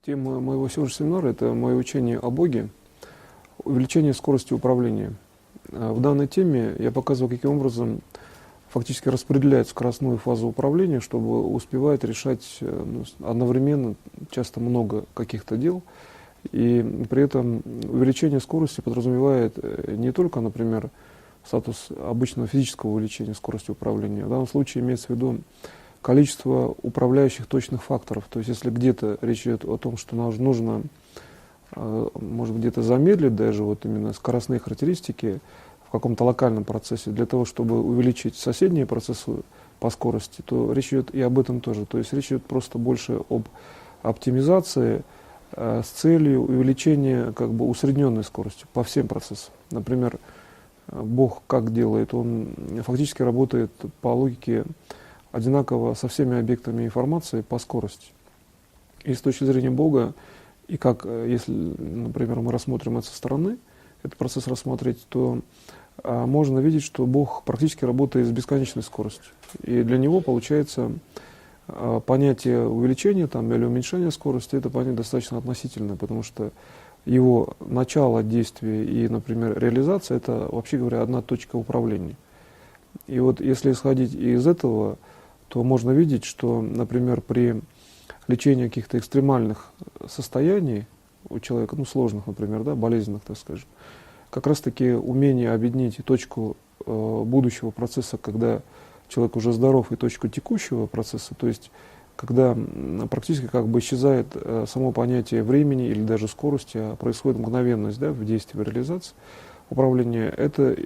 Тема моего сегодняшнего семинара – это мое учение о Боге, увеличение скорости управления. В данной теме я показываю, каким образом фактически распределять скоростную фазу управления, чтобы успевать решать одновременно часто много каких-то дел. И при этом увеличение скорости подразумевает не только, например, статус обычного физического увеличения скорости управления. В данном случае имеется в виду количество управляющих точных факторов. То есть если где-то речь идет о том, что нужно, может быть, где-то замедлить даже вот именно скоростные характеристики в каком-то локальном процессе для того, чтобы увеличить соседние процессы по скорости, то речь идет и об этом тоже. То есть речь идет просто больше об оптимизации с целью увеличения усредненной скорости по всем процессам. Например, Бог как делает? Он фактически работает по логике одинаково со всеми объектами информации по скорости. И с точки зрения Бога, и как, если, например, мы рассмотрим это со стороны, этот процесс рассмотреть, то можно видеть, что Бог практически работает с бесконечной скоростью. И для него, получается, понятие увеличения или уменьшения скорости, это понятие достаточно относительное, потому что его начало действия и, например, реализация, это, вообще говоря, одна точка управления. И вот если исходить из этого, то можно видеть, что, например, при лечении каких-то экстремальных состояний у человека, сложных, например, болезненных, так скажем, как раз-таки умение объединить и точку будущего процесса, когда человек уже здоров, и точку текущего процесса, то есть когда практически исчезает само понятие времени или даже скорости, а происходит мгновенность в действии, в реализации управления, это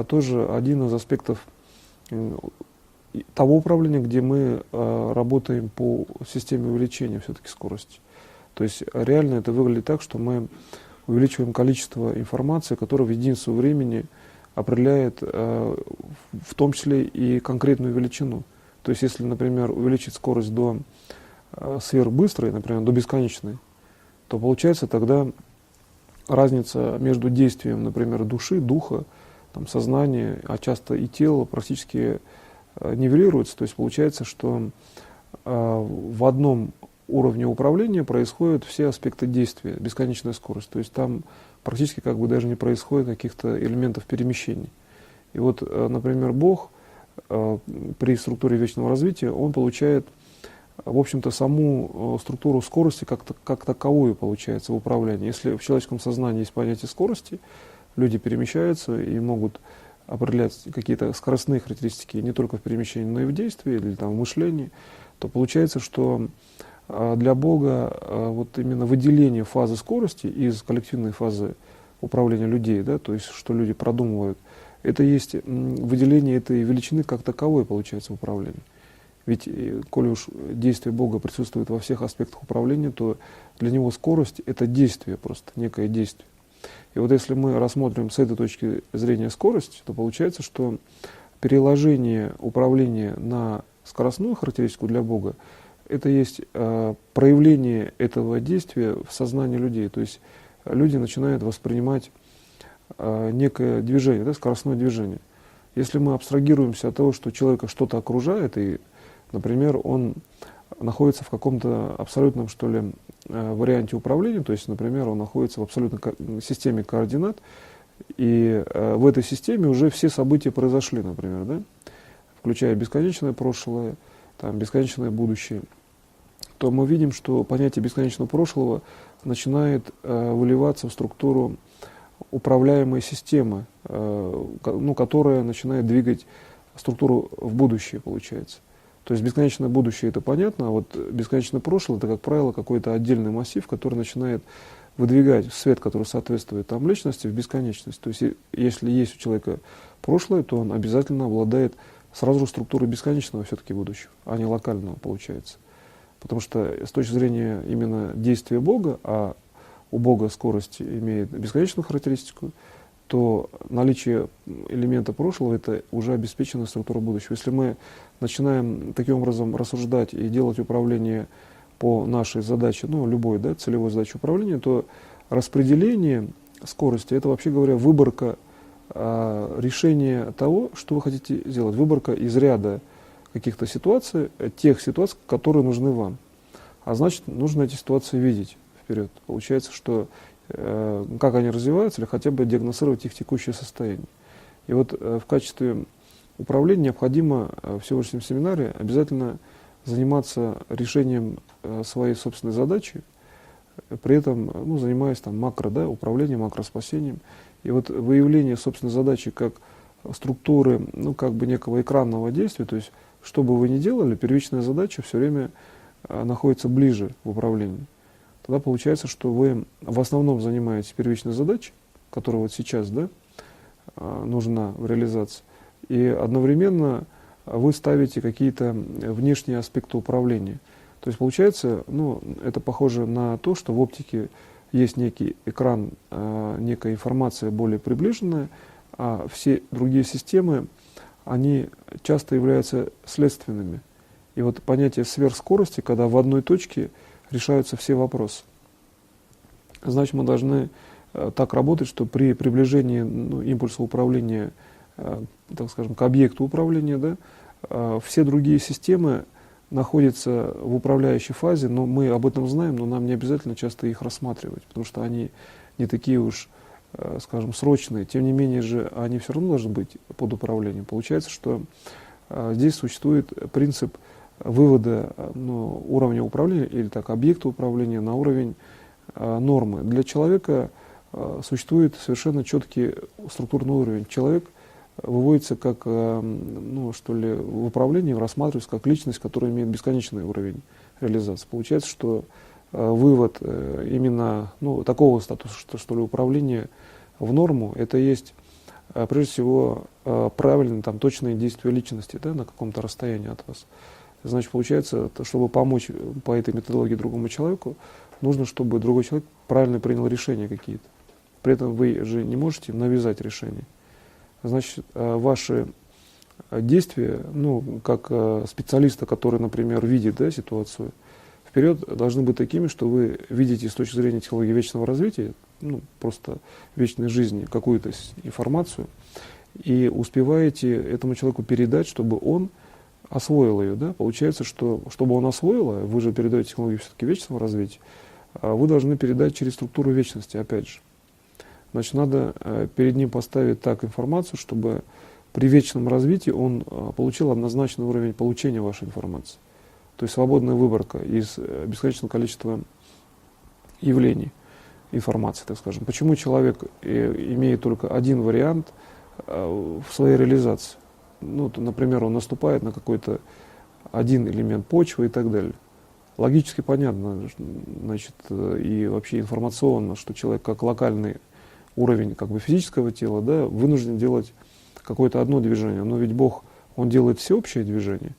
тоже один из аспектов того управления, где мы работаем по системе увеличения все-таки скорости. То есть реально это выглядит так, что мы увеличиваем количество информации, которая в единицу времени определяет в том числе и конкретную величину. То есть если, например, увеличить скорость до сверхбыстрой, например, до бесконечной, то получается тогда разница между действием, например, души, духа, сознания, а часто и тела практически нивелируется. То есть получается, что в одном уровне управления происходят все аспекты действия, бесконечная скорость. То есть там практически даже не происходит каких-то элементов перемещений. И вот, например, Бог при структуре вечного развития, он получает, в общем-то, саму структуру скорости как таковую, получается, в управлении. Если в человеческом сознании есть понятие скорости, люди перемещаются и могут определять какие-то скоростные характеристики не только в перемещении, но и в действии или в мышлении, то получается, что для Бога вот именно выделение фазы скорости из коллективной фазы управления людей, то есть что люди продумывают, это есть выделение этой величины как таковой, получается, в управлении. Ведь, коли уж действие Бога присутствует во всех аспектах управления, то для него скорость – это действие, просто некое действие. И вот если мы рассмотрим с этой точки зрения скорость, то получается, что переложение управления на скоростную характеристику для Бога – это есть проявление этого действия в сознании людей. То есть люди начинают воспринимать некое движение, скоростное движение. Если мы абстрагируемся от того, что человека что-то окружает, и, например, он находится в каком-то абсолютном, варианте управления, то есть, например, он находится в абсолютной системе координат, и в этой системе уже все события произошли, например, включая бесконечное прошлое, бесконечное будущее, то мы видим, что понятие бесконечного прошлого начинает выливаться в структуру управляемой системы, которая начинает двигать структуру в будущее, получается. То есть бесконечное будущее — это понятно, а вот бесконечное прошлое — это, как правило, какой-то отдельный массив, который начинает выдвигать свет, который соответствует личности, в бесконечность. То есть если есть у человека прошлое, то он обязательно обладает сразу же структурой бесконечного все-таки будущего, а не локального, получается. Потому что с точки зрения именно действия Бога, а у Бога скорость имеет бесконечную характеристику, то наличие элемента прошлого — это уже обеспеченная структура будущего. Если мы начинаем таким образом рассуждать и делать управление по нашей задаче, любой целевой задаче управления, то распределение скорости — это, вообще говоря, выборка решения того, что вы хотите сделать, выборка из ряда каких-то ситуаций, тех ситуаций, которые нужны вам. А значит, нужно эти ситуации видеть вперед. Получается, что как они развиваются, или хотя бы диагностировать их текущее состояние. И вот в качестве управления необходимо в сегодняшнем семинаре обязательно заниматься решением своей собственной задачи, при этом занимаясь макро, управлением, макроспасением. И вот выявление собственной задачи как структуры, как бы некого экранного действия, то есть что бы вы ни делали, первичная задача все время находится ближе в управлении. Тогда получается, что вы в основном занимаетесь первичной задачей, которая вот сейчас нужна в реализации, и одновременно вы ставите какие-то внешние аспекты управления. То есть получается, это похоже на то, что в оптике есть некий экран, некая информация более приближенная, а все другие системы, они часто являются следственными. И вот понятие сверхскорости, когда в одной точке решаются все вопросы. Значит, мы должны так работать, что при приближении импульса управления, так скажем, к объекту управления, все другие системы находятся в управляющей фазе, но мы об этом знаем, но нам не обязательно часто их рассматривать, потому что они не такие уж, скажем, срочные. Тем не менее же, они все равно должны быть под управлением. Получается, что здесь существует принцип вывода уровня управления или объекта управления на уровень нормы. Для человека существует совершенно четкий структурный уровень. Человек выводится как, в управлении, рассматривается как личность, которая имеет бесконечный уровень реализации. Получается, что вывод именно такого статуса, что ли, управления в норму, это есть прежде всего правильные, точные действия личности на каком-то расстоянии от вас. Значит, получается, чтобы помочь по этой методологии другому человеку, нужно, чтобы другой человек правильно принял решения какие-то. При этом вы же не можете навязать решение. Значит, ваши действия, как специалиста, который, например, видит ситуацию, вперед должны быть такими, что вы видите с точки зрения технологии вечного развития, просто вечной жизни, какую-то информацию, и успеваете этому человеку передать, чтобы он освоил ее. Получается, что чтобы он освоил, вы же передаете технологию все-таки вечного развития, вы должны передать через структуру вечности, опять же. Значит, надо перед ним поставить так информацию, чтобы при вечном развитии он получил однозначный уровень получения вашей информации. То есть свободная выборка из бесконечного количества явлений информации, так скажем. Почему человек имеет только один вариант в своей реализации? Например, он наступает на какой-то один элемент почвы и так далее. Логически понятно, значит, и вообще информационно, что человек как локальный уровень физического тела, вынужден делать какое-то одно движение. Но ведь Бог, Он делает всеобщее движение.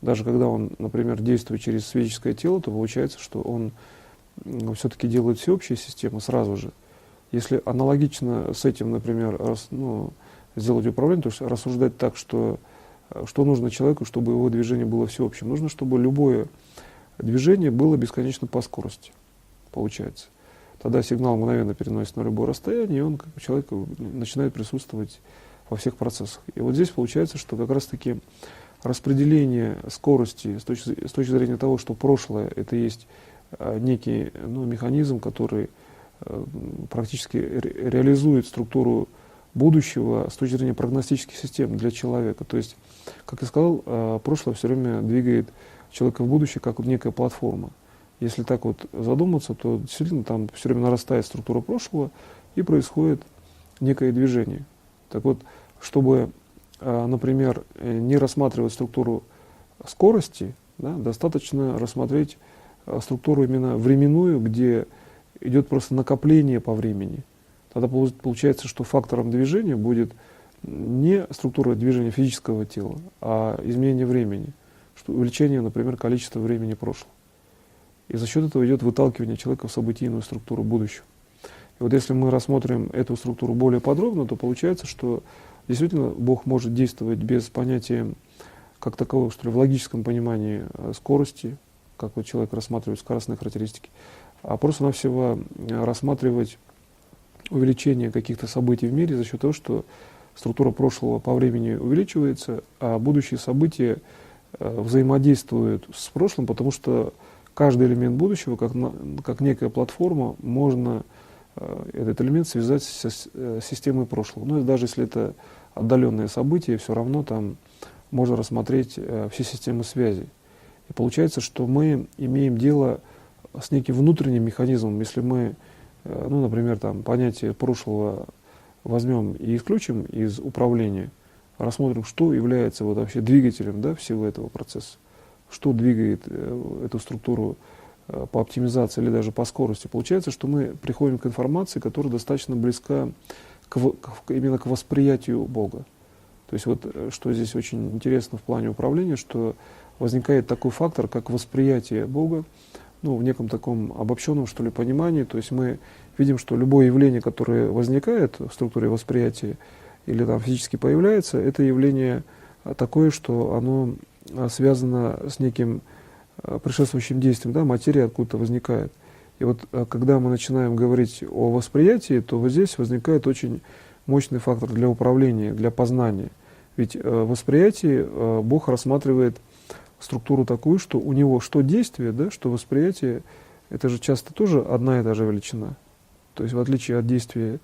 Даже когда Он, например, действует через физическое тело, то получается, что Он все-таки делает всеобщие системы сразу же. Если аналогично с этим, например, сделать управление, то есть рассуждать так, что нужно человеку, чтобы его движение было всеобщим. Нужно, чтобы любое движение было бесконечно по скорости, получается. Тогда сигнал мгновенно переносится на любое расстояние, и он, человек, начинает присутствовать во всех процессах. И вот здесь получается, что как раз-таки распределение скорости с точки зрения того, что прошлое — это есть некий механизм, который практически реализует структуру будущего с точки зрения прогностических систем для человека. То есть, как я сказал, прошлое все время двигает человека в будущее как некая платформа. Если так задуматься, то действительно там все время нарастает структура прошлого и происходит некое движение. Так вот, чтобы, например, не рассматривать структуру скорости, достаточно рассмотреть структуру именно временную, где идет просто накопление по времени. Тогда получается, что фактором движения будет не структура движения физического тела, а изменение времени, что увеличение, например, количества времени прошлого. И за счет этого идет выталкивание человека в событийную структуру будущего. И вот если мы рассмотрим эту структуру более подробно, то получается, что действительно Бог может действовать без понятия как такового, что ли, в логическом понимании скорости, как человек рассматривает скоростные характеристики, а просто-навсего рассматривать увеличение каких-то событий в мире за счет того, что структура прошлого по времени увеличивается, а будущие события взаимодействуют с прошлым, потому что каждый элемент будущего, как некая платформа, можно этот элемент связать с системой прошлого. Ну, и даже если это отдаленные события, все равно там можно рассмотреть все системы связи. И получается, что мы имеем дело с неким внутренним механизмом. Если мы, ну, например, там, понятие прошлого возьмем и исключим из управления, рассмотрим, что является вот вообще двигателем, да, всего этого процесса, что двигает эту структуру по оптимизации или даже по скорости, получается, что мы приходим к информации, которая достаточно близка именно к восприятию Бога. То есть вот что здесь очень интересно в плане управления, что возникает такой фактор, как восприятие Бога, ну, в неком таком обобщенном, что ли, понимании. То есть мы видим, что любое явление, которое возникает в структуре восприятия или там физически появляется, это явление такое, что оно связано с неким предшествующим действием, да, материя откуда-то возникает. И вот когда мы начинаем говорить о восприятии, то вот здесь возникает очень мощный фактор для управления, для познания. Ведь в восприятии Бог рассматривает структуру такую, что у него что действие, да, что восприятие, это же часто тоже одна и та же величина. То есть в отличие от действия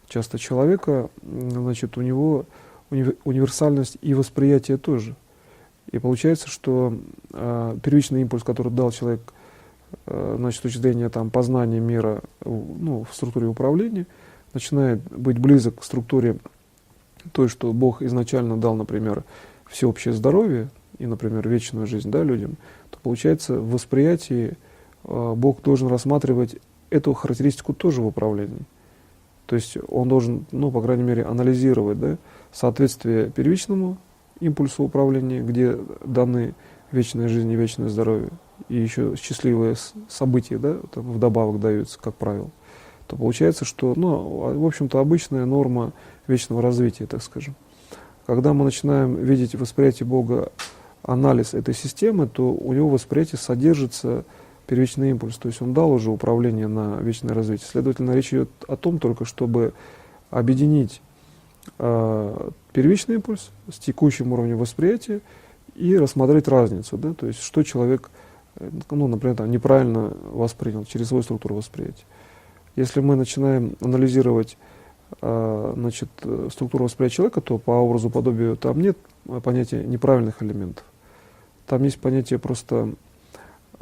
часто человека, значит, у него универсальность и восприятие тоже. И получается, что первичный импульс, который дал человек, значит, с точки зрения там, познания мира, ну, в структуре управления, начинает быть близок к структуре той, что Бог изначально дал, например, всеобщее здоровье и, например, вечную жизнь, да, людям, то получается в восприятии Бог должен рассматривать эту характеристику тоже в управлении. То есть он должен, ну, по крайней мере, анализировать, да, соответствие первичному импульсу управления, где даны вечная жизнь и вечное здоровье, и еще счастливые события, да, там вдобавок даются, как правило, то получается, что, ну, в общем-то, обычная норма вечного развития, так скажем. Когда мы начинаем видеть в восприятии Бога анализ этой системы, то у него в восприятии содержится первичный импульс, то есть он дал уже управление на вечное развитие. Следовательно, речь идет о том только, чтобы объединить первичный импульс с текущим уровнем восприятия и рассмотреть разницу, да, то есть что человек, ну, например, там, неправильно воспринял через свою структуру восприятия. Если мы начинаем анализировать значит, структуру восприятия человека, то по образу подобию там нет понятия неправильных элементов. Там есть понятие просто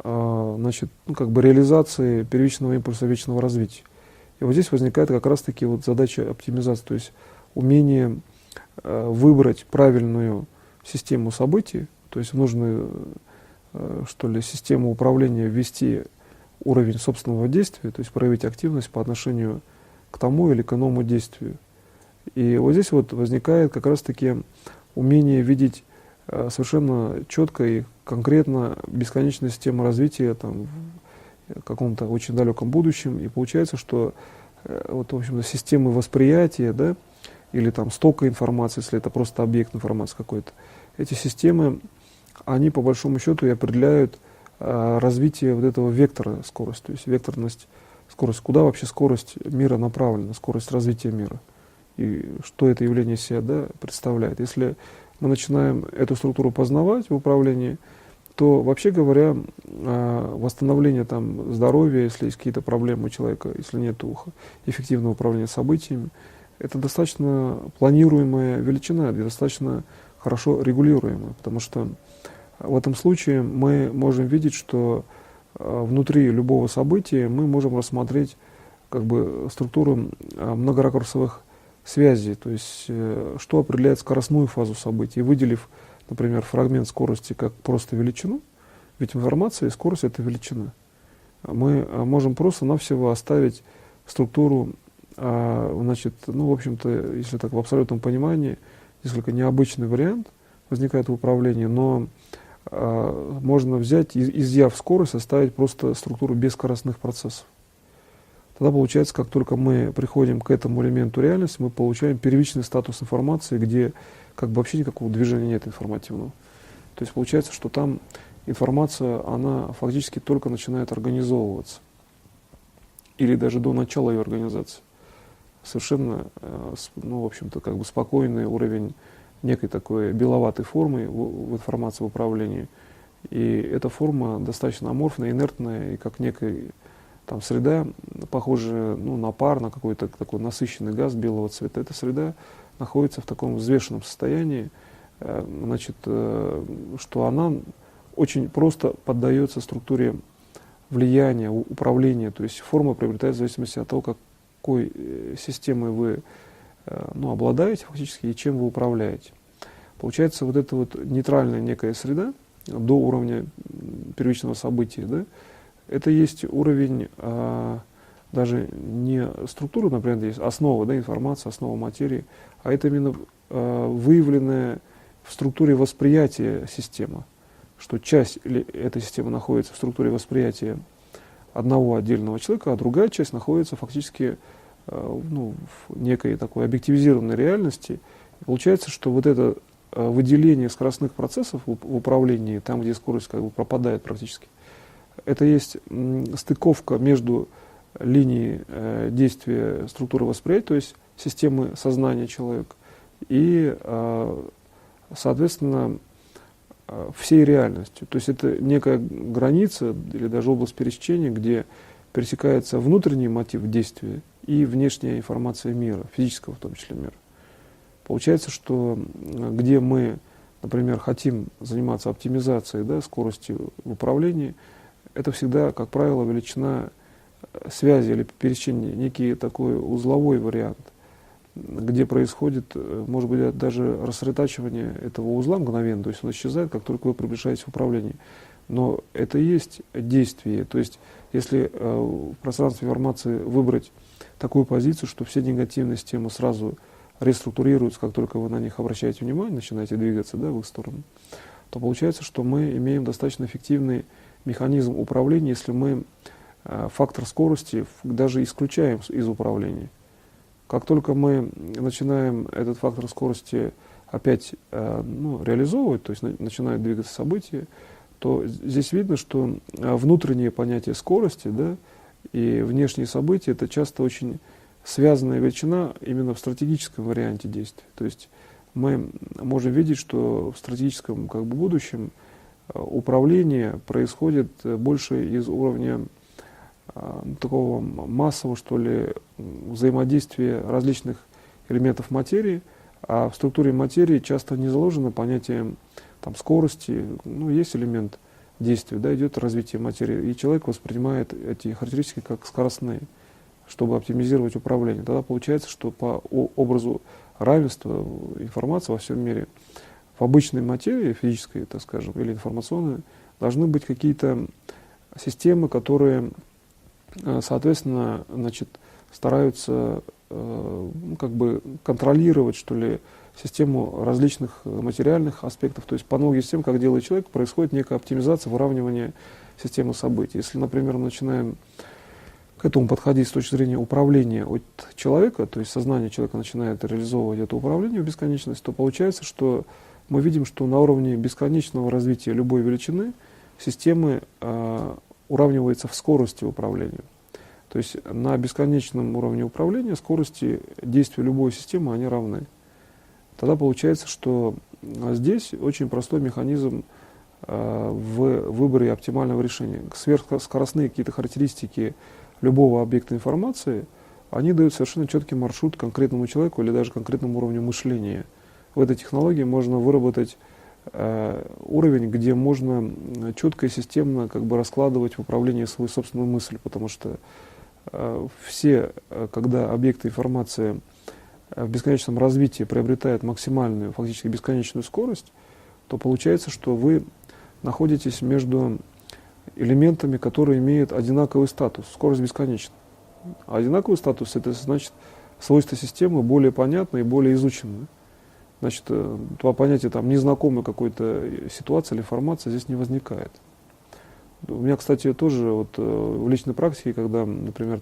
значит, ну, как бы реализации первичного импульса вечного развития. И вот здесь возникает как раз-таки вот задача оптимизации, то есть умение выбрать правильную систему событий, то есть нужную, что ли, систему управления, ввести уровень собственного действия, то есть проявить активность по отношению к тому или к иному действию. И вот здесь вот возникает как раз-таки умение видеть совершенно четко и конкретно бесконечную систему развития там, в каком-то очень далеком будущем. И получается, что вот, в общем-то, системы восприятия, да, или там стока информации, если это просто объект информации какой-то, эти системы, они по большому счету и определяют развитие вот этого вектора скорости, то есть векторность скорость, куда вообще скорость мира направлена, скорость развития мира, и что это явление себя, да, представляет. Если мы начинаем эту структуру познавать в управлении, то, вообще говоря, восстановление там, здоровья, если есть какие-то проблемы у человека, если нет эффективного управления событиями, это достаточно планируемая величина, достаточно хорошо регулируемая, потому что в этом случае мы можем видеть, что внутри любого события мы можем рассмотреть как бы структуру многоракурсовых связей, то есть что определяет скоростную фазу событий, выделив, например, фрагмент скорости как просто величину, ведь информация и скорость — это величина. Мы можем просто-навсего оставить структуру, значит, ну, в общем-то, если так в абсолютном понимании, несколько необычный вариант возникает в управлении, но можно взять, изъяв скорость, оставить просто структуру бескоростных процессов. Тогда получается, как только мы приходим к этому элементу реальности, мы получаем первичный статус информации, где как бы вообще никакого движения нет информативного. То есть получается, что там информация, она фактически только начинает организовываться. Или даже до начала ее организации. Совершенно, ну, в общем-то, как бы спокойный уровень некой такой беловатой формы в информации в управлении. И эта форма достаточно аморфная, инертная, и как некая там среда, похожая на пар, на какой-то такой насыщенный газ белого цвета. Эта среда находится в таком взвешенном состоянии, что она очень просто поддается структуре влияния, управления. То есть форма приобретает в зависимости от того, какой системой вы обладаете фактически и чем вы управляете. Получается, вот эта вот нейтральная некая среда до уровня первичного события, да, это есть уровень даже не структуры, например, есть основа, да, информация, основа материи, а это именно выявленная в структуре восприятия система, что часть этой системы находится в структуре восприятия одного отдельного человека, а другая часть находится фактически в некой такой объективизированной реальности. И получается, что вот это выделение скоростных процессов в управлении, там, где скорость как бы пропадает практически, это есть стыковка между линией действия структуры восприятия, то есть системы сознания человека, и, соответственно, всей реальностью. То есть это некая граница или даже область пересечения, где пересекается внутренний мотив действия и внешняя информация мира, физического в том числе мира. Получается, что где мы, например, хотим заниматься оптимизацией, да, скорости в управлении, это всегда, как правило, величина связи или пересечения, некий такой узловой вариант, где происходит, может быть, даже рассредотачивание этого узла мгновенно, то есть он исчезает, как только вы приближаетесь в управлении. Но это и есть действие. То есть если в пространстве информации выбрать такую позицию, что все негативные системы сразу реструктурируются, как только вы на них обращаете внимание, начинаете двигаться, да, в их сторону, то получается, что мы имеем достаточно эффективный механизм управления, если мы фактор скорости даже исключаем из управления. Как только мы начинаем этот фактор скорости опять реализовывать, то есть начинают двигаться события, то здесь видно, что внутреннее понятие скорости, да, и внешние события — это часто очень связанная величина именно в стратегическом варианте действия. То есть мы можем видеть, что в стратегическом будущем управление происходит больше из уровня такого массового, что ли, взаимодействия различных элементов материи, а в структуре материи часто не заложено понятие скорости, есть элемент действия, да, идет развитие материи, и человек воспринимает эти характеристики как скоростные, чтобы оптимизировать управление. Тогда получается, что по образу равенства информации во всем мире в обычной материи, физической, так скажем, или информационной, должны быть какие-то системы, которые, соответственно, стараются контролировать, что ли, систему различных материальных аспектов. То есть по аналогии с тем, как делает человек, происходит некая оптимизация, выравнивание системы событий. Если, например, мы начинаем к этому подходить с точки зрения управления от человека, то есть сознание человека начинает реализовывать это управление в бесконечность, то получается, что мы видим, что на уровне бесконечного развития любой величины системы уравнивается в скорости управления. То есть на бесконечном уровне управления скорости действия любой системы, они равны. Тогда получается, что здесь очень простой механизм в выборе оптимального решения. Сверхскоростные какие-то характеристики любого объекта информации, они дают совершенно четкий маршрут конкретному человеку или даже конкретному уровню мышления. В этой технологии можно выработать уровень, где можно четко и системно раскладывать в управлении свою собственную мысль, потому что когда объекты информации в бесконечном развитии приобретают максимальную, фактически бесконечную скорость, то получается, что вы находитесь между элементами, которые имеют одинаковый статус. Скорость бесконечна. А одинаковый статус — это значит свойства системы более понятны и более изучены. Значит, понятие незнакомой какой-то ситуации или информации здесь не возникает. У меня, кстати, тоже в личной практике, когда, например,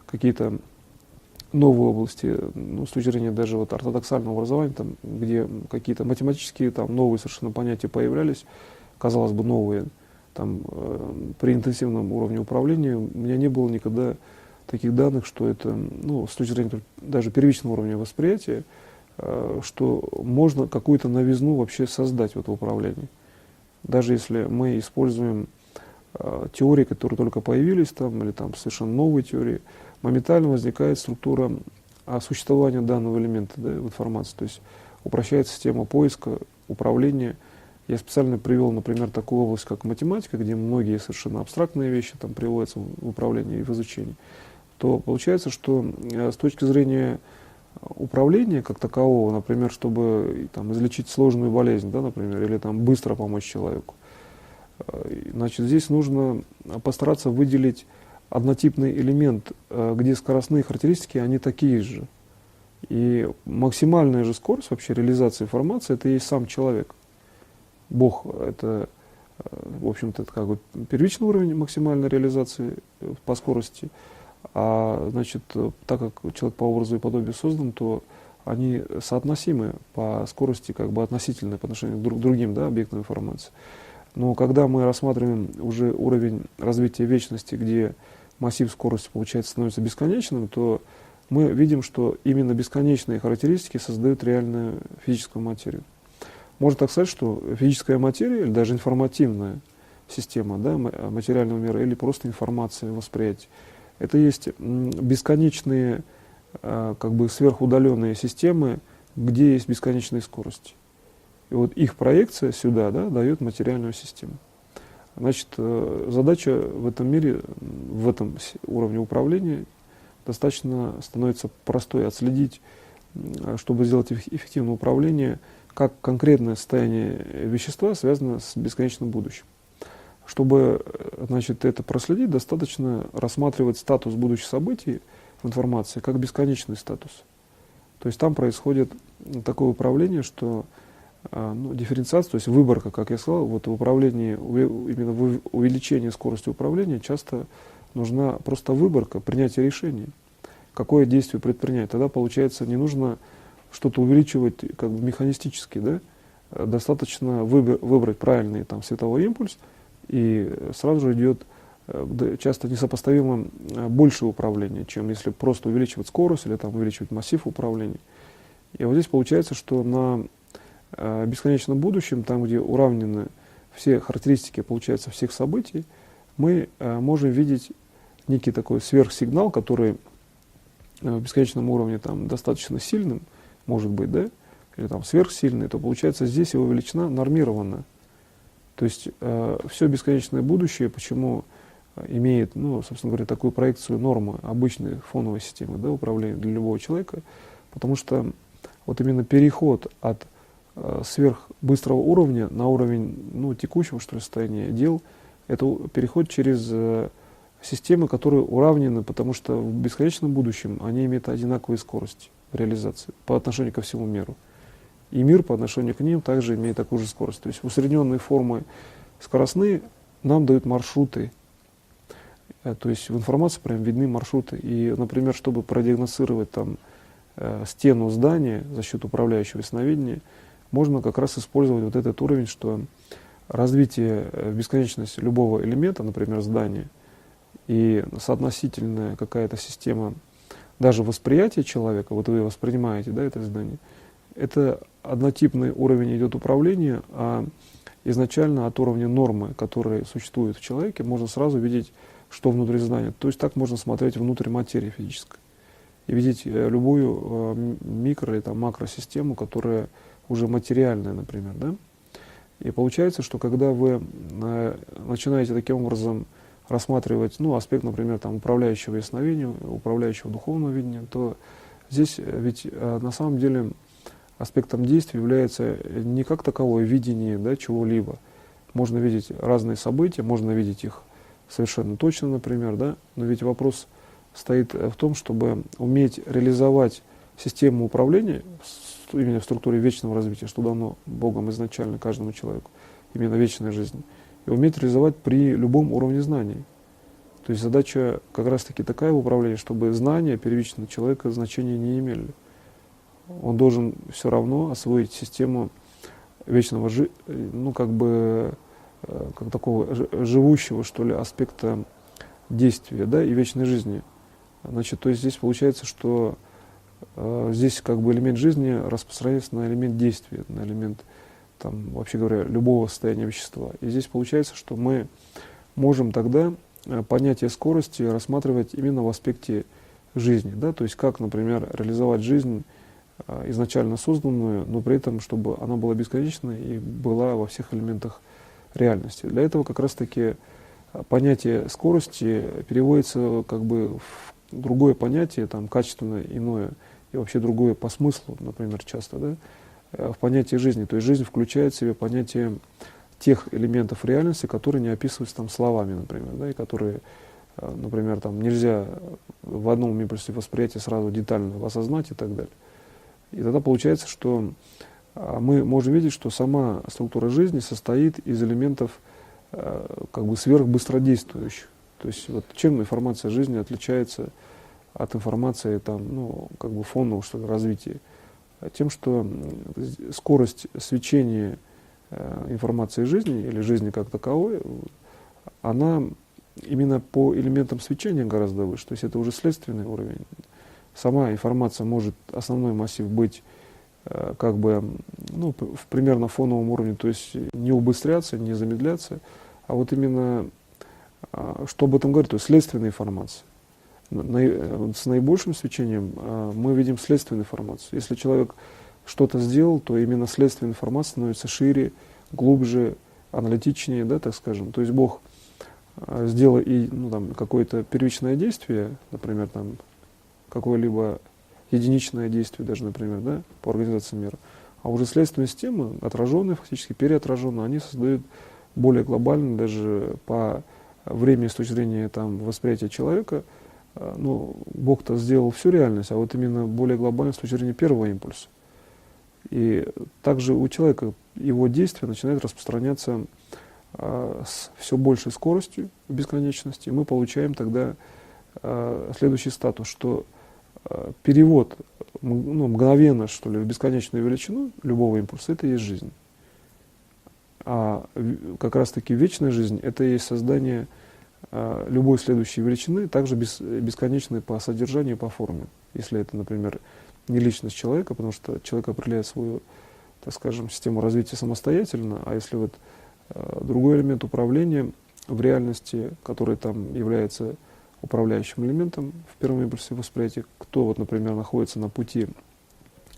какие-то новые области, с точки зрения даже ортодоксального образования, где какие-то математические новые совершенно понятия появлялись, казалось бы, новые, при интенсивном уровне управления, у меня не было никогда таких данных, что это, с точки зрения даже первичного уровня восприятия, что можно какую-то новизну вообще создать в управлении. даже если мы используем теории, которые только появились там, или там совершенно новые теории, моментально возникает структура существования данного элемента, да, в информации. То есть упрощается система поиска, управления. Я специально привел, например, такую область, как математика, где многие совершенно абстрактные вещи там приводятся в управлении и в изучении. То получается, что с точки зрения управления как такового, например, чтобы там, излечить сложную болезнь, да, например, или там, быстро помочь человеку, значит, здесь нужно постараться выделить однотипный элемент, где скоростные характеристики, они такие же. И максимальная же скорость вообще реализации информации, это и есть сам человек. Бог — это, в общем-то, это как бы первичный уровень максимальной реализации по скорости. А значит, так как человек по образу и подобию создан, то они соотносимы по скорости, как бы относительно по отношению к другим, да, объектам информации. Но когда мы рассматриваем уже уровень развития вечности, где массив скорости, получается, становится бесконечным, то мы видим, что именно бесконечные характеристики создают реальную физическую материю. Можно так сказать, что физическая материя, или даже информативная система, да, материального мира, или просто информация, восприятие, это есть бесконечные, как бы сверхудаленные системы, где есть бесконечные скорости. И вот их проекция сюда, да, дает материальную систему. Значит, задача в этом мире, в этом уровне управления достаточно становится простой: отследить, чтобы сделать эффективное управление, как конкретное состояние вещества связано с бесконечным будущим. Чтобы, значит, это проследить, достаточно рассматривать статус будущих событий в информации как бесконечный статус. То есть там происходит такое управление, что дифференциация, то есть выборка, как я сказал, вот в управлении, именно в увеличении скорости управления часто нужна просто выборка, принятие решений, какое действие предпринять. Тогда, получается, не нужно что-то увеличивать как бы механистически, да? Достаточно выбрать правильный там световой импульс, и сразу же идет часто несопоставимо больше управления, чем если просто увеличивать скорость или там увеличивать массив управления. И вот здесь получается, что на бесконечном будущем, там, где уравнены все характеристики, получается, всех событий, мы можем видеть некий такой сверхсигнал, который в бесконечном уровне там достаточно сильным, может быть, да, или там сверхсильный, то получается здесь его величина нормирована. То есть все бесконечное будущее, почему имеет, ну, собственно говоря, такую проекцию нормы обычной фоновой системы, да, управления для любого человека, потому что вот именно переход от сверхбыстрого уровня на уровень, ну, текущего, что ли, состояния дел, это переход через системы, которые уравнены, потому что в бесконечном будущем они имеют одинаковые скорости реализации по отношению ко всему миру. И мир по отношению к ним также имеет такую же скорость. То есть усредненные формы скоростные нам дают маршруты. То есть в информации прям видны маршруты. И, например, чтобы продиагностировать там стену здания за счет управляющего ясновидения, можно как раз использовать вот этот уровень, что развитие в бесконечности любого элемента, например, здания, и соотносительная какая-то система даже восприятия человека, вот вы воспринимаете, да, это здание, это однотипный уровень идет управления, а изначально от уровня нормы, которая существует в человеке, можно сразу видеть, что внутри здания. То есть так можно смотреть внутрь материи физической и видеть любую микро- или там, макросистему, которая уже материальная, например. Да? И получается, что когда вы начинаете таким образом рассматривать, ну, аспект, например, там, управляющего ясновидения, управляющего духовного видения, то здесь ведь на самом деле аспектом действия является не как таковое видение, да, чего-либо. Можно видеть разные события, можно видеть их совершенно точно, например, да, но ведь вопрос стоит в том, чтобы уметь реализовать систему управления именно в структуре вечного развития, что дано Богом изначально каждому человеку, именно вечная жизнь, и уметь реализовать при любом уровне знаний. То есть задача как раз-таки такая в управлении, чтобы знания первичного человека значения не имели. Он должен все равно освоить систему вечного, ну, как бы, как такого живущего, что ли, аспекта действия, да, и вечной жизни. Значит, то есть здесь получается, что здесь как бы элемент жизни распространяется на элемент действия, на элемент там, вообще говоря, любого состояния вещества. И здесь получается, что мы можем тогда понятие скорости рассматривать именно в аспекте жизни, да, то есть как, например, реализовать жизнь изначально созданную, но при этом, чтобы она была бесконечной и была во всех элементах реальности. Для этого как раз-таки понятие скорости переводится как бы в другое понятие, там, качественно иное, и вообще другое по смыслу, например, часто, да, в понятие жизни. То есть жизнь включает в себя понятие тех элементов реальности, которые не описываются там словами, например, да, и которые, например, там нельзя в одном импульсе восприятия сразу детально осознать и так далее. И тогда получается, что мы можем видеть, что сама структура жизни состоит из элементов как бы сверхбыстродействующих. То есть вот чем информация жизни отличается от информации там, ну, как бы фонового, что ли, развития? Тем, что скорость свечения информации жизни или жизни как таковой, она именно по элементам свечения гораздо выше. То есть это уже следственный уровень. Сама информация может, основной массив, быть как бы, ну, в примерно фоновом уровне, то есть не убыстряться, не замедляться, а вот именно, что об этом говорит, то есть следственная информация. С наибольшим свечением мы видим следственную информацию. Если человек что-то сделал, то именно следственная информация становится шире, глубже, аналитичнее, да, так скажем. То есть Бог сделал и, ну, там, какое-то первичное действие, например, там, какое-либо единичное действие даже, например, да, по организации мира, а уже следственные системы, отраженные, фактически переотраженные, они создают более глобально, даже по времени с точки зрения там, восприятия человека. Ну, Бог-то сделал всю реальность, а вот именно более глобально с точки зрения первого импульса. И также у человека его действия начинают распространяться с все большей скоростью в бесконечности. И мы получаем тогда следующий статус, что перевод, ну, мгновенно, что ли, в бесконечную величину любого импульса — это и есть жизнь. А как раз-таки вечная жизнь — это и есть создание любой следующей величины, также бесконечной по содержанию и по форме. Если это, например, не личность человека, потому что человек определяет свою, так скажем, систему развития самостоятельно, а если вот другой элемент управления в реальности, который там является управляющим элементом в первом импульсе восприятия, кто, вот, например, находится на пути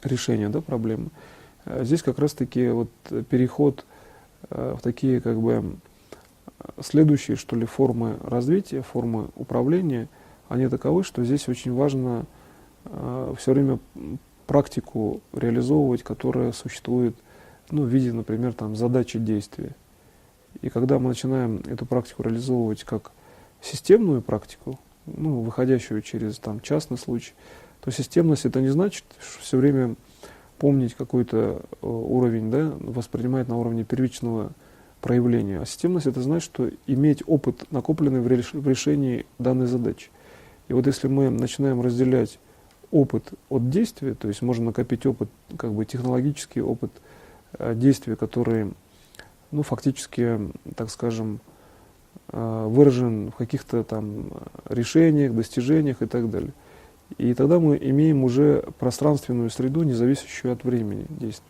решения, да, проблемы, здесь как раз-таки вот переход в такие как бы следующие, что ли, формы развития, формы управления, они таковы, что здесь очень важно все время практику реализовывать, которая существует, ну, в виде, например, там, задачи действия. И когда мы начинаем эту практику реализовывать как системную практику, ну, выходящую через там, частный случай, то системность — это не значит, что все время помнить какой-то уровень, да, воспринимать на уровне первичного проявления. А системность — это значит, что иметь опыт, накопленный в решении данной задачи. И вот если мы начинаем разделять опыт от действия, то есть можно накопить опыт, как бы технологический опыт действия, который, ну, фактически, так скажем, выражен в каких-то там решениях, достижениях и так далее. И тогда мы имеем уже пространственную среду, не зависящую от времени действия.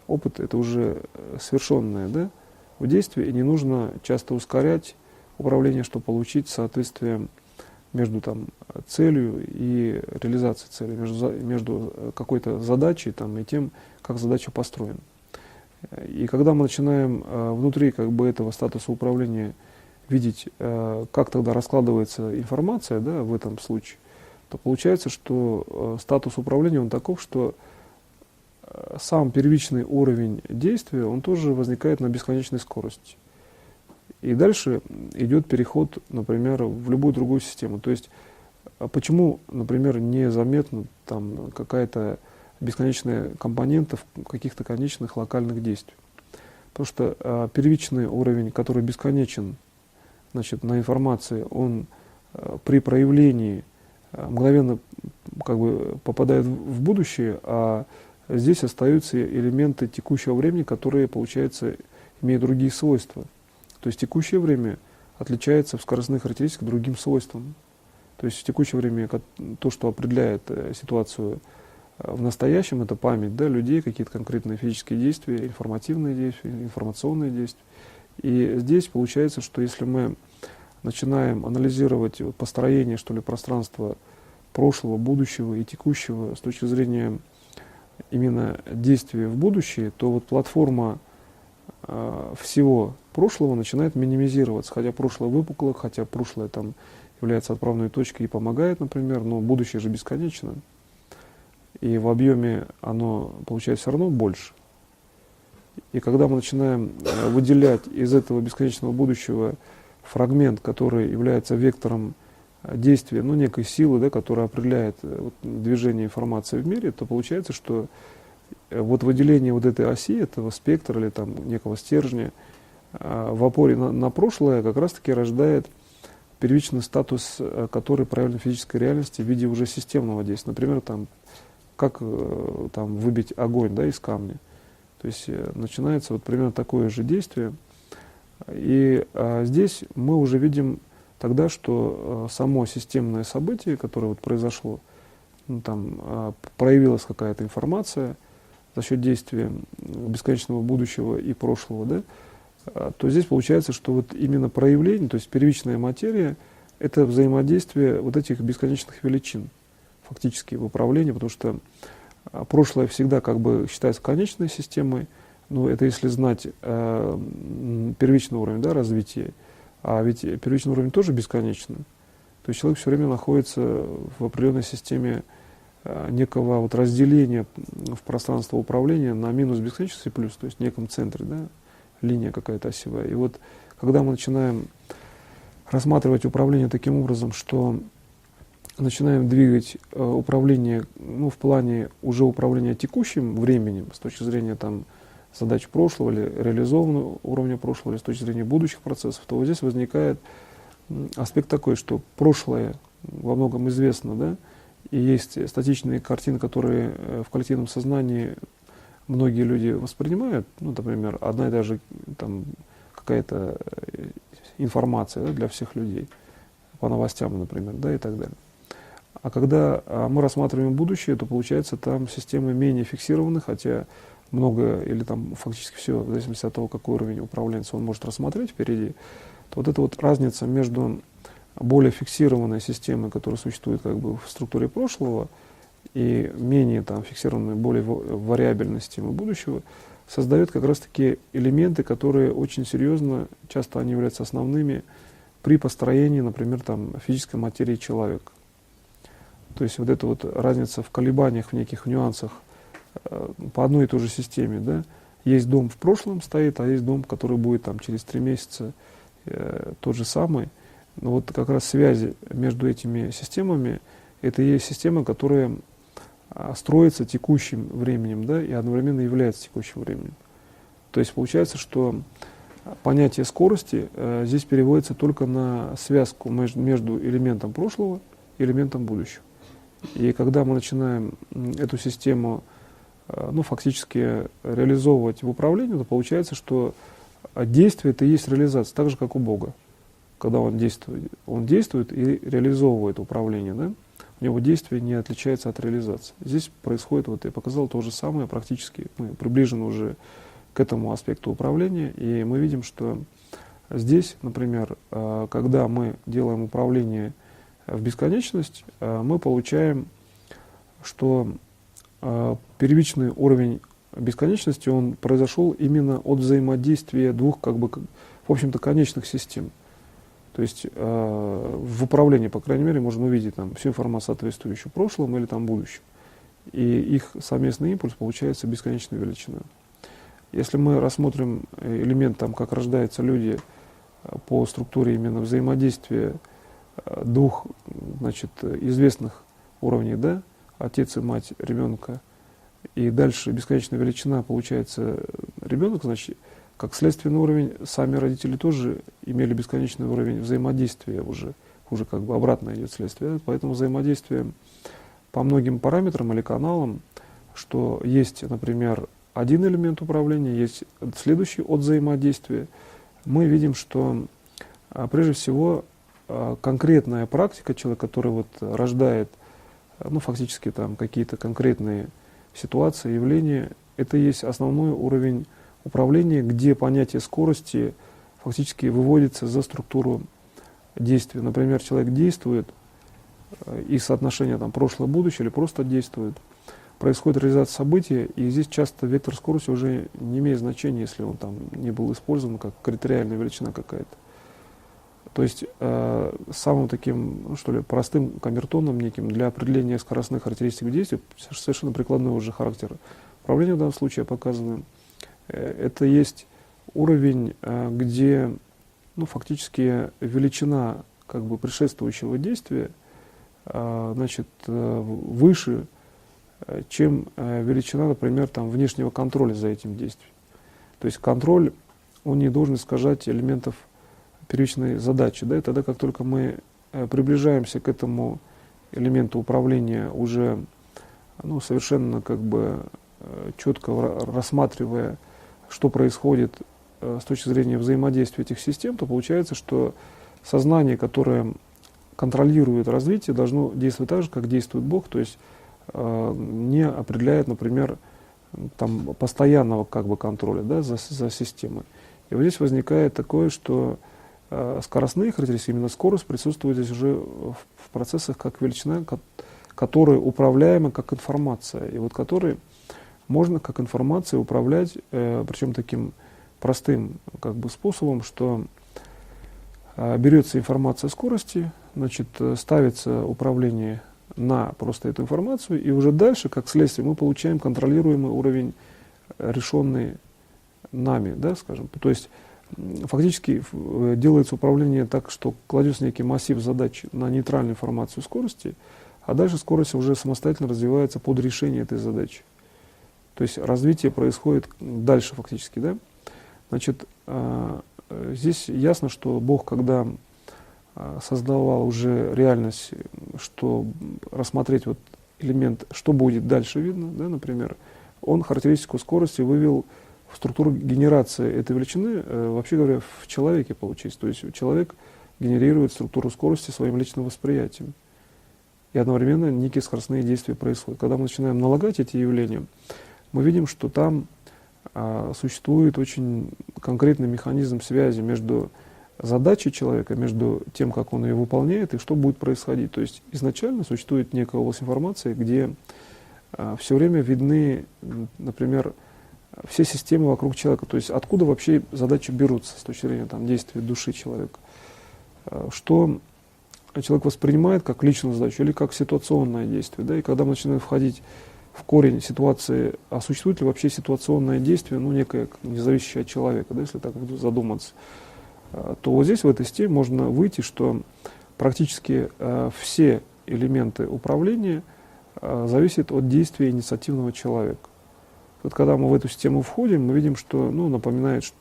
Опыт — это уже совершенное, да, в действии, и не нужно часто ускорять управление, чтобы получить соответствие между там, целью и реализацией цели, между какой-то задачей там, и тем, как задача построена. И когда мы начинаем внутри как бы, этого статуса управления видеть, как тогда раскладывается информация, да, в этом случае, то получается, что статус управления он таков, что сам первичный уровень действия, он тоже возникает на бесконечной скорости. И дальше идет переход, например, в любую другую систему. То есть, почему, например, незаметна там какая-то бесконечная компонента в каких-то конечных локальных действиях? Потому что первичный уровень, который бесконечен, значит, на информации, он при проявлении мгновенно как бы попадает в будущее, а здесь остаются элементы текущего времени, которые, получается, имеют другие свойства. То есть текущее время отличается в скоростных характеристиках другим свойством. То есть в текущее время то, что определяет ситуацию в настоящем это память, да, людей, какие-то конкретные физические действия, информативные действия, информационные действия. И здесь получается, что если мы начинаем анализировать построение, что ли, пространства прошлого, будущего и текущего с точки зрения именно действия в будущее, то вот платформа всего прошлого начинает минимизироваться, хотя прошлое выпукло, хотя прошлое там является отправной точкой и помогает, например, но будущее же бесконечно, и в объеме оно получается все равно больше. И когда мы начинаем выделять из этого бесконечного будущего фрагмент, который является вектором действия, ну, некой силы, да, которая определяет движение информации в мире, то получается, что вот выделение вот этой оси, этого спектра или там некого стержня в опоре на прошлое как раз-таки рождает первичный статус, который проявлен в физической реальности в виде уже системного действия. Например, там, как там, выбить огонь, да, из камня. То есть начинается вот примерно такое же действие. И здесь мы уже видим тогда, что само системное событие, которое вот произошло, ну, там, проявилась какая-то информация за счет действия бесконечного будущего и прошлого, да, то здесь получается, что вот именно проявление, то есть первичная материя, это взаимодействие вот этих бесконечных величин фактически в управлении, потому что прошлое всегда как бы считается конечной системой, но это если знать первичный уровень, да, развития, а ведь первичный уровень тоже бесконечный. То есть человек все время находится в определенной системе некого вот разделения в пространство управления на минус бесконечности и плюс, то есть в неком центре, да, линия какая-то осевая. И вот когда мы начинаем рассматривать управление таким образом, что начинаем двигать управление, ну, в плане уже управления текущим временем с точки зрения там, задач прошлого или реализованного уровня прошлого, или с точки зрения будущих процессов, то вот здесь возникает аспект такой, что прошлое во многом известно, да, и есть статичные картины, которые в коллективном сознании многие люди воспринимают, ну, например, одна и та же там какая-то информация, да, для всех людей, по новостям, например, да, и так далее. А когда мы рассматриваем будущее, то получается там системы менее фиксированы, хотя много или там фактически все, в зависимости от того, какой уровень управленца он может рассмотреть впереди, то вот эта вот разница между более фиксированной системой, которая существует как бы в структуре прошлого, и менее там фиксированной, более вариабельной системой будущего, создает как раз-таки элементы, которые очень серьезно, часто они являются основными при построении, например, там, физической материи человека. То есть вот эта вот разница в колебаниях, в неких нюансах по одной и той же системе, да, есть дом в прошлом стоит, а есть дом, который будет там через 3 месяца тот же самый. Но вот как раз связи между этими системами, это и есть система, которая строится текущим временем, да, и одновременно является текущим временем. То есть получается, что понятие скорости здесь переводится только на связку между элементом прошлого и элементом будущего. И когда мы начинаем эту систему, ну, фактически реализовывать в управлении, то получается, что действие это и есть реализация, так же, как у Бога. Когда он действует и реализовывает управление, да? У него действие не отличается от реализации. Здесь происходит, вот я показал, то же самое, практически мы приближены уже к этому аспекту управления, и мы видим, что здесь, например, когда мы делаем управление в бесконечность, мы получаем, что первичный уровень бесконечности, он произошел именно от взаимодействия двух, как бы, в общем-то, конечных систем. То есть в управлении, по крайней мере, можно увидеть там всю информацию, соответствующую прошлому или там будущему. И их совместный импульс получается бесконечной величиной. Если мы рассмотрим элемент, там, как рождаются люди по структуре именно взаимодействия двух, значит, известных уровней, да, отец и мать ребенка, и дальше бесконечная величина, получается ребенок, значит, как следственный уровень, сами родители тоже имели бесконечный уровень взаимодействия уже как бы обратно идет следствие. Поэтому взаимодействие по многим параметрам или каналам, что есть, например, один элемент управления, есть следующий от взаимодействия, мы видим, что прежде всего конкретная практика человека, который вот рождает, ну, фактически там какие-то конкретные ситуация, явление. Это есть основной уровень управления, где понятие скорости фактически выводится за структуру действия. Например, человек действует, и соотношение там, прошлое-будущее или просто действует. Происходит реализация события, и здесь часто вектор скорости уже не имеет значения, если он там не был использован как критериальная величина какая-то. То есть самым таким, ну, что ли, простым камертоном неким для определения скоростных характеристик действий, совершенно прикладной уже характер управления в данном случае показываем, это есть уровень, где ну, фактически величина как бы предшествующего действия значит, выше, чем величина, например, там, внешнего контроля за этим действием. То есть контроль, он не должен искажать элементов первичной задачи. Да? И тогда, как только мы приближаемся к этому элементу управления, уже ну, совершенно как бы четко рассматривая, что происходит с точки зрения взаимодействия этих систем, то получается, что сознание, которое контролирует развитие, должно действовать так же, как действует Бог, то есть не определяет, например, там, постоянного как бы, контроля, да, за системой. И вот здесь возникает такое, что скоростные характеристики, именно скорость присутствует здесь уже в процессах как величина, которая управляема как информация, и вот которой можно как информацией управлять, причем таким простым как бы, способом, что берется информация скорости, значит, ставится управление на просто эту информацию, и уже дальше, как следствие, мы получаем контролируемый уровень, решенный нами, да, скажем. То есть фактически делается управление так, что кладется некий массив задач на нейтральную информацию скорости, а дальше скорость уже самостоятельно развивается под решение этой задачи. То есть развитие происходит дальше фактически, да. Значит, здесь ясно, что Бог, когда создавал уже реальность, что рассмотреть вот элемент, что будет дальше видно, да, например, он характеристику скорости вывел в структуру генерации этой величины, вообще говоря, в человеке получилось. То есть человек генерирует структуру скорости своим личным восприятием. И одновременно некие скоростные действия происходят. Когда мы начинаем налагать эти явления, мы видим, что там существует очень конкретный механизм связи между задачей человека, между тем, как он ее выполняет, и что будет происходить. То есть изначально существует некая область информации, где все время видны, например, все системы вокруг человека. То есть откуда вообще задачи берутся с точки зрения там, действия души человека. Что человек воспринимает как личную задачу или как ситуационное действие. Да? И когда мы начинаем входить в корень ситуации, а существует ли вообще ситуационное действие, ну, некое не зависящее от человека, да, если так задуматься, то вот здесь в этой системе можно выйти, что практически все элементы управления зависят от действия инициативного человека. Вот когда мы в эту систему входим, мы видим, что ну, напоминает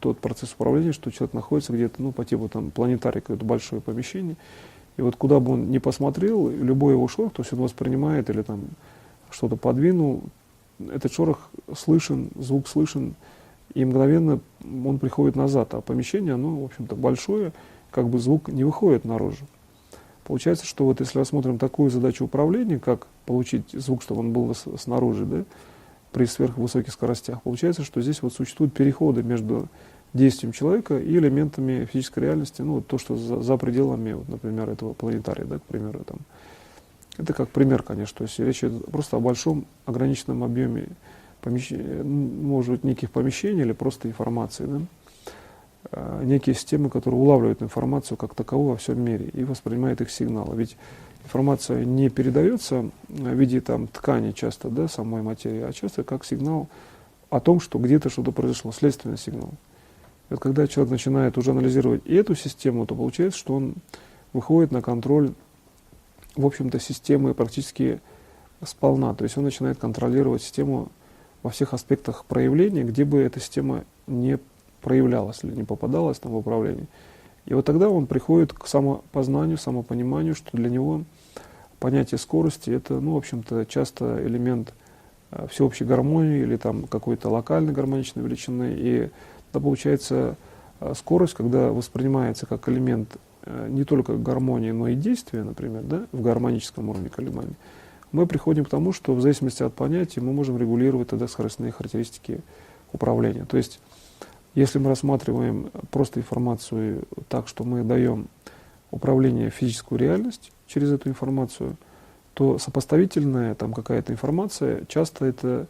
тот процесс управления, что человек находится где-то ну, по типу там, планетария, какое-то большое помещение, и вот куда бы он ни посмотрел, любой его шорох, то есть он воспринимает или там что-то подвинул, этот шорох слышен, звук слышен, и мгновенно он приходит назад, а помещение, оно, в общем-то, большое, как бы звук не выходит наружу. Получается, что вот если рассмотрим такую задачу управления, как получить звук, чтобы он был снаружи, да, при сверхвысоких скоростях, получается, что здесь вот существуют переходы между действием человека и элементами физической реальности, ну, то, что за пределами, вот, например, этого планетария, да, к примеру, там. Это как пример, конечно, то есть речь идет просто о большом ограниченном объеме может быть, неких помещений или просто информации, да? Некие системы, которые улавливают информацию как таковую во всем мире и воспринимают их сигналы. Ведь информация не передается в виде там, ткани часто, да, самой материи, а часто как сигнал о том, что где-то что-то произошло, следственный сигнал. И вот когда человек начинает уже анализировать и эту систему, то получается, что он выходит на контроль, в общем-то, системы практически сполна. То есть он начинает контролировать систему во всех аспектах проявления, где бы эта система не проявлялась или не попадалась там, в управление. И вот тогда он приходит к самопознанию, самопониманию, что для него понятие скорости — это, ну, в общем-то, часто элемент всеобщей гармонии или там какой-то локальной гармоничной величины. И да, получается скорость, когда воспринимается как элемент не только гармонии, но и действия, например, да, в гармоническом уровне колебаний, мы приходим к тому, что в зависимости от понятия мы можем регулировать тогда скоростные характеристики управления. То есть, если мы рассматриваем просто информацию так, что мы даем управление в физическую реальность через эту информацию, то сопоставительная там какая-то информация, часто это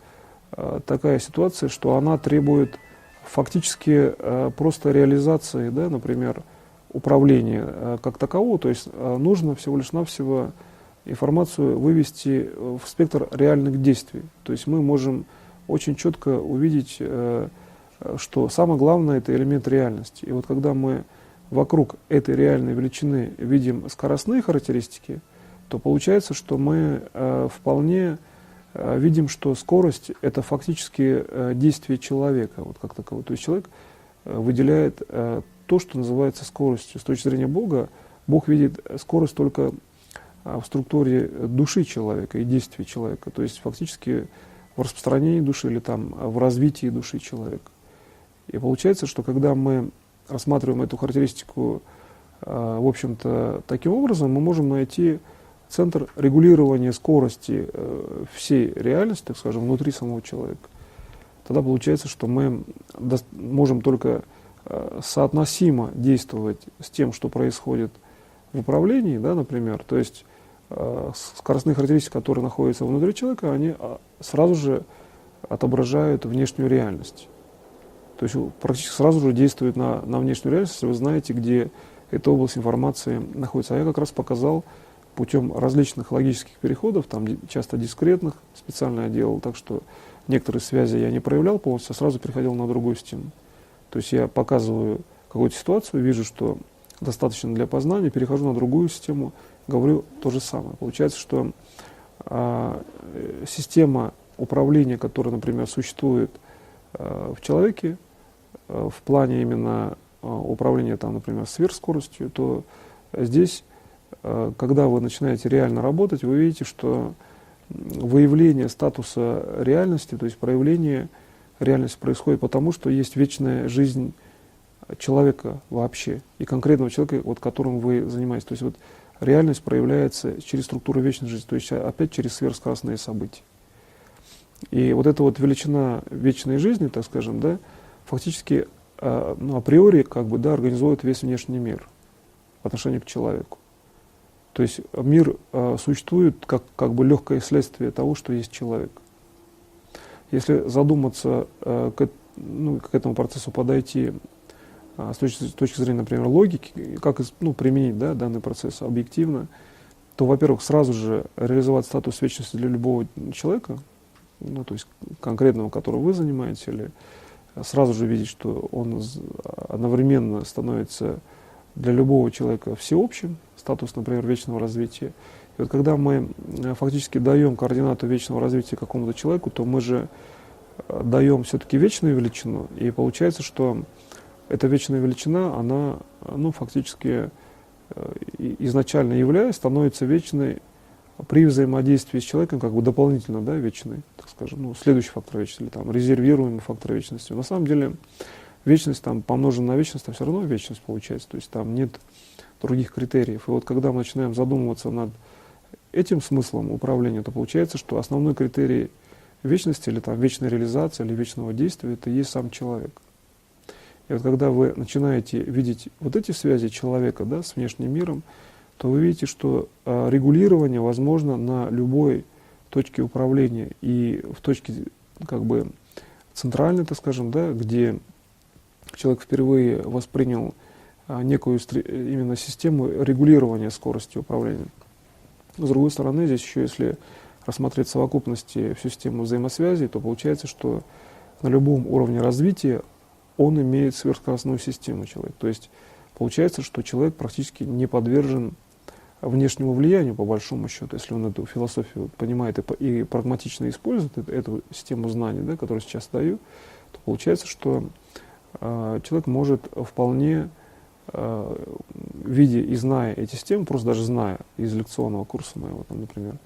такая ситуация, что она требует фактически просто реализации, да, например, управления как такового, то есть нужно всего лишь навсего информацию вывести в спектр реальных действий. То есть мы можем очень четко увидеть, что самое главное — это элемент реальности. И вот когда мы вокруг этой реальной величины видим скоростные характеристики, то получается, что мы вполне видим, что скорость — это фактически действие человека, вот как такового. То есть человек выделяет то, что называется скоростью. С точки зрения Бога, Бог видит скорость только в структуре души человека и действий человека, то есть фактически в распространении души или там в развитии души человека. И получается, что когда мы рассматриваем эту характеристику, в общем-то, таким образом, мы можем найти центр регулирования скорости всей реальности, так скажем, внутри самого человека. Тогда получается, что мы можем только соотносимо действовать с тем, что происходит в управлении, да, например, то есть скоростные характеристики, которые находятся внутри человека, они сразу же отображают внешнюю реальность. То есть практически сразу же действуют на внешнюю реальность, если вы знаете, где эта область информации находится. А я как раз показал путем различных логических переходов, там часто дискретных, специально я делал так, что некоторые связи я не проявлял полностью, а сразу переходил на другую стену. То есть я показываю какую-то ситуацию, вижу, что достаточно для познания, перехожу на другую систему, говорю то же самое. Получается, что система управления, которая, например, существует в человеке, в плане именно управления, там, например, сверхскоростью, то здесь, когда вы начинаете реально работать, вы видите, что выявление статуса реальности, то есть проявление реальности происходит потому, что есть вечная жизнь человека вообще, и конкретного человека, вот, которым вы занимаетесь. То есть вот реальность проявляется через структуру вечной жизни, то есть опять через сверхскоростные события. И вот эта вот величина вечной жизни, так скажем, да, фактически априори как бы, да, организует весь внешний мир по отношению к человеку. То есть мир существует как бы легкое следствие того, что есть человек. Если задуматься, к этому процессу подойти с точки зрения, например, логики, как применить, да, данный процесс объективно, то, во-первых, сразу же реализовать статус вечности для любого человека, то есть конкретного, которого вы занимаетесь, или сразу же видеть, что он одновременно становится для любого человека всеобщим, статус, например, вечного развития. И вот когда мы фактически даем координату вечного развития какому-то человеку, то мы же даем все-таки вечную величину, и получается, что эта вечная величина, она фактически изначально являясь, становится вечной при взаимодействии с человеком, как бы дополнительно, да, вечной, так скажем, следующий фактор вечности, или там резервируемый фактор вечности. На самом деле вечность там помножена на вечность, а все равно вечность получается, то есть там нет других критериев. И вот когда мы начинаем задумываться над этим смыслом управления, то получается, что основной критерий вечности, или там вечной реализации, или вечного действия, это и есть сам человек. И вот когда вы начинаете видеть вот эти связи человека, да, с внешним миром, то вы видите, что регулирование возможно на любой точке управления. И в точке как бы центральной, так скажем, да, где человек впервые воспринял некую именно систему регулирования скорости управления. С другой стороны, здесь еще, если рассмотреть в совокупности всю систему взаимосвязей, то получается, что на любом уровне развития он имеет сверхскоростную систему, человек. То есть получается, что человек практически не подвержен внешнему влиянию, по большому счету, если он эту философию понимает и прагматично использует эту систему знаний, да, которую сейчас даю, то получается, что человек может вполне, видя и зная эти системы, просто даже зная из лекционного курса моего, там, например,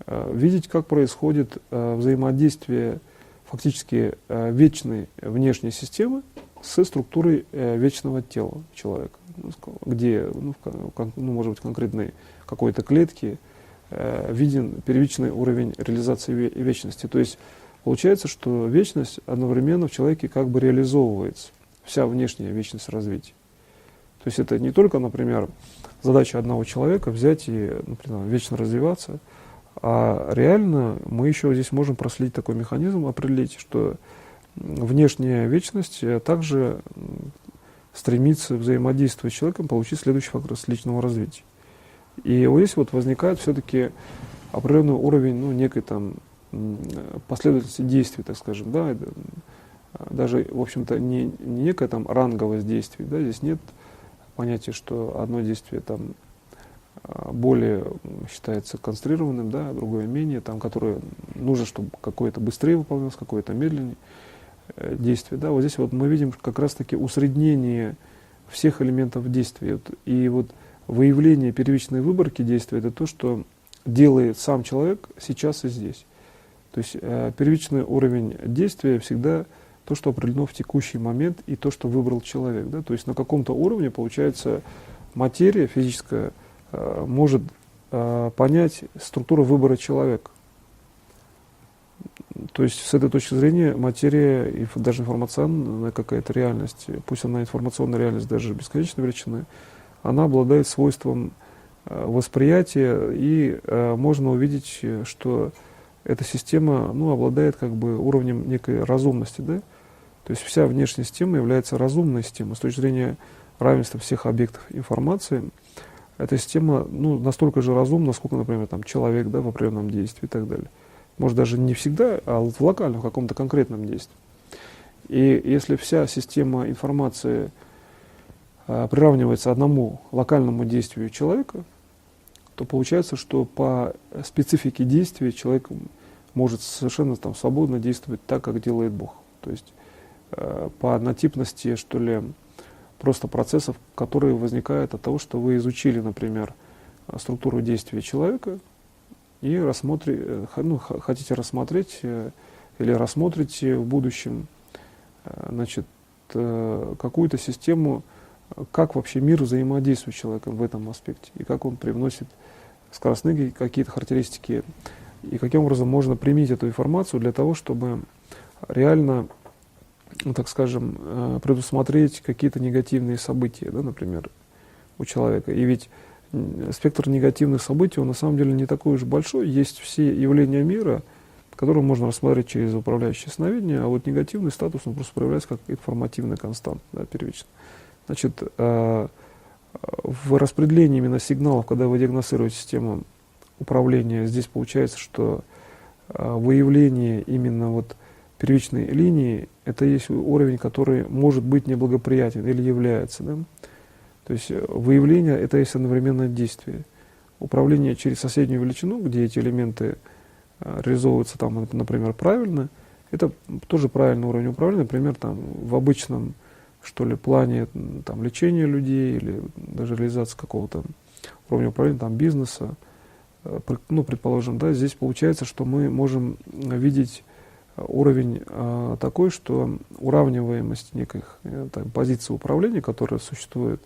видеть, как происходит взаимодействие фактически вечной внешней системы с структурой вечного тела человека, где, может быть, конкретной какой-то клетки виден первичный уровень реализации вечности. То есть получается, что вечность одновременно в человеке как бы реализовывается, вся внешняя вечность развития. То есть это не только, например, задача одного человека взять и, например, вечно развиваться, а реально мы еще здесь можем проследить такой механизм, определить, что внешняя вечность также стремится взаимодействовать с человеком, получить следующий фактор личного развития. И вот здесь вот возникает все-таки определенный уровень, ну, некой там последовательности действий, так скажем, да, даже, в общем-то, не некая там ранговость действий, да, здесь нет понятия, что одно действие там более считается конструированным, да, другое менее, там, которое нужно, чтобы какое-то быстрее выполнялось, какое-то медленнее действие, да, вот здесь вот мы видим как раз-таки усреднение всех элементов действия, и вот выявление первичной выборки действия — это то, что делает сам человек сейчас и здесь. То есть первичный уровень действия всегда то, что определено в текущий момент, и то, что выбрал человек. Да? То есть на каком-то уровне, получается, материя физическая может понять структуру выбора человека. То есть с этой точки зрения материя, и даже информационная какая-то реальность, пусть она информационная реальность даже бесконечной величины, она обладает свойством восприятия, и можно увидеть, что эта система, ну, обладает как бы уровнем некой разумности, да? То есть вся внешняя система является разумной системой. С точки зрения равенства всех объектов информации, эта система, ну, настолько же разумна, насколько, например, там, человек, да, в определенном действии и так далее. Может, даже не всегда, а в локальном, в каком-то конкретном действии. И если вся система информации приравнивается одному локальному действию человека, то получается, что по специфике действия человек может совершенно там свободно действовать так, как делает Бог. То есть по однотипности, что ли, просто процессов, которые возникают от того, что вы изучили, например, структуру действия человека и хотите рассмотреть или рассмотрите в будущем, значит, какую-то систему, как вообще мир взаимодействует с человеком в этом аспекте, и как он привносит скоростные какие-то характеристики, и каким образом можно применить эту информацию для того, чтобы реально, так скажем, предусмотреть какие-то негативные события, да, например, у человека. И ведь спектр негативных событий, он на самом деле не такой уж большой. Есть все явления мира, которые можно рассмотреть через управляющее сновидение, а вот негативный статус, он просто проявляется как информативная константа, да, первично. Значит, в распределении именно сигналов, когда вы диагностируете систему управления, здесь получается, что выявление именно вот первичной линии, это есть уровень, который может быть неблагоприятен или является. Да? То есть выявление — это есть одновременное действие. Управление через соседнюю величину, где эти элементы реализовываются, там, например, правильно, это тоже правильный уровень управления, например, там, в обычном, что ли, плане там, лечения людей или даже реализации какого-то уровня управления, там, бизнеса. Ну, предположим, да, здесь получается, что мы можем видеть уровень такой, что уравниваемость неких там, позиций управления, которые существуют,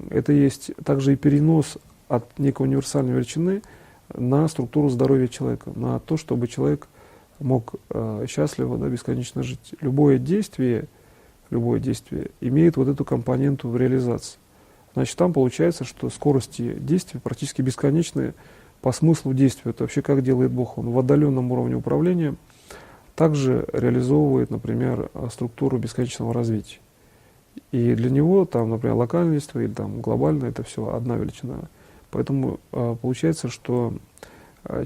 это есть также и перенос от некой универсальной величины на структуру здоровья человека, на то, чтобы человек мог счастливо, да, бесконечно жить. Любое действие имеет вот эту компоненту в реализации. Значит, там получается, что скорости действия практически бесконечные по смыслу действия. Это вообще как делает Бог. Он в отдаленном уровне управления также реализовывает, например, структуру бесконечного развития. И для него, там, например, локальное действие или там, глобальное — это все одна величина. Поэтому получается, что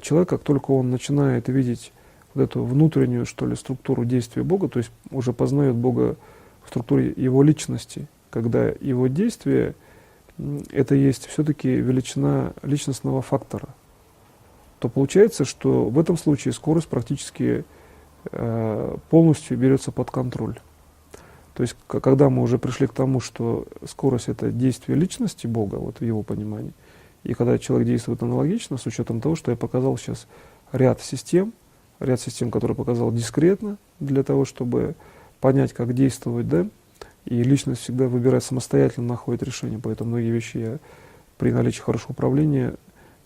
человек, как только он начинает видеть вот эту внутреннюю, что ли, структуру действия Бога, то есть уже познает Бога в структуре его личности, когда его действие — это есть все-таки величина личностного фактора, то получается, что в этом случае скорость практически полностью берется под контроль. То есть, когда мы уже пришли к тому, что скорость — это действие личности Бога, вот в его понимании, и когда человек действует аналогично, с учетом того, что я показал сейчас ряд систем, которые показал дискретно, для того, чтобы понять, как действовать, да, и личность всегда выбирает самостоятельно, находит решение, поэтому многие вещи я при наличии хорошего управления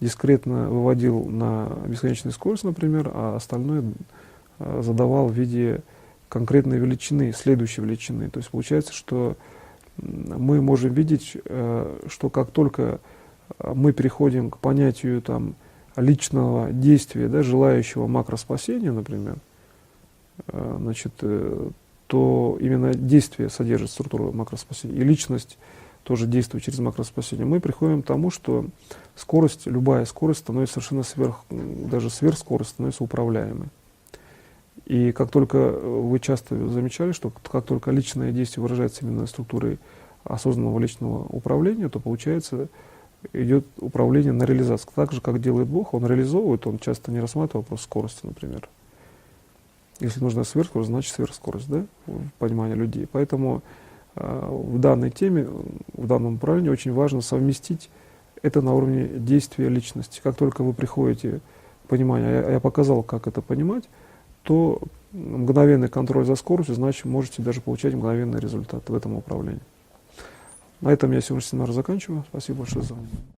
дискретно выводил на бесконечную скорость, например, а остальное задавал в виде конкретной величины, следующей величины. То есть получается, что мы можем видеть, что как только мы переходим к понятию там, личного действия, да, желающего макроспасения, например, значит, то именно действие содержит структуру макроспасения, и личность тоже действует через макроспасение, мы приходим к тому, что скорость, любая скорость становится совершенно даже сверхскорость становится управляемой. И как только вы часто замечали, что как только личное действие выражается именно структурой осознанного личного управления, то получается идет управление на реализацию. Так же, как делает Бог, он реализовывает, он часто не рассматривает вопрос скорости, например. Если нужна сверхскорость, значит сверхскорость, да, в понимании людей. Поэтому в данной теме, в данном управлении очень важно совместить это на уровне действия личности. Как только вы приходите к пониманию, а я показал, как это понимать, то мгновенный контроль за скоростью, значит, можете даже получать мгновенный результат в этом управлении. На этом я сегодня семинар заканчиваю. Спасибо большое за внимание.